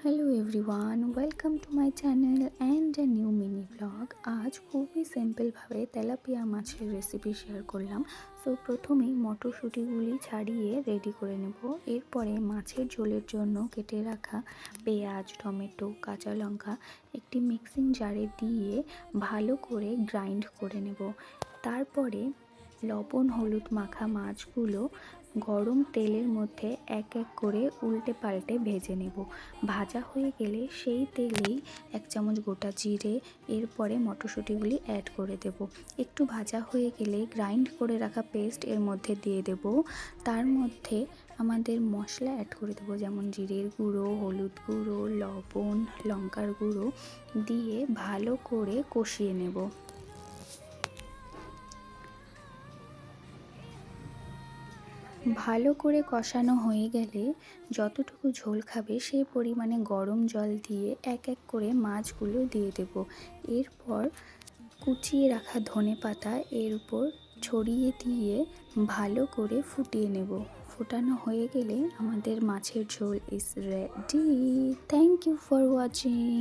Hello everyone, welcome to my channel and a new mini blog. আজ খুবই সিম্পলভাবে tilapia মাছের রেসিপি শেয়ার করলাম। সো প্রথমেই মটরশুঁটিগুলি ছাড়িয়ে রেডি করে নেব। এরপরে মাছের ঝোলের জন্য কেটে রাখা পেঁয়াজ, টমেটো, কাঁচা লঙ্কা একটি মিক্সিং জারে দিয়ে ভালো করে গ্রাইন্ড করে নেব। তারপরে লবণ হলুদ মাখা মাছগুলো গরম তেলের মধ্যে এক এক করে উল্টে পাল্টে ভেজে নেব। ভাজা হয়ে গেলে সেই তেলেই 1 চামচ গোটা জিরে, এরপরে মটরশুঁটিগুলি অ্যাড করে দেব। একটু ভাজা হয়ে গেলে গ্রাইন্ড করে রাখা পেস্ট এর মধ্যে দিয়ে দেব। তার মধ্যে আমাদের মশলা অ্যাড করে দেবো, যেমন জিরের গুঁড়ো, হলুদ গুঁড়ো, লবণ, লঙ্কার গুঁড়ো দিয়ে ভালো করে কষিয়ে নেব। ভালো করে কষানো হয়ে গেলে যতটুকু ঝোল খাবে সেই পরিমাণে গরম জল দিয়ে এক এক করে মাছগুলো দিয়ে দেব। এরপর কুচিয়ে রাখা ধনেপাতা এর উপর ছড়িয়ে দিয়ে ভালো করে ফুটিয়ে নেব। ফোটানো হয়ে গেলে আমাদের মাছের ঝোল is ready. Thank you for watching.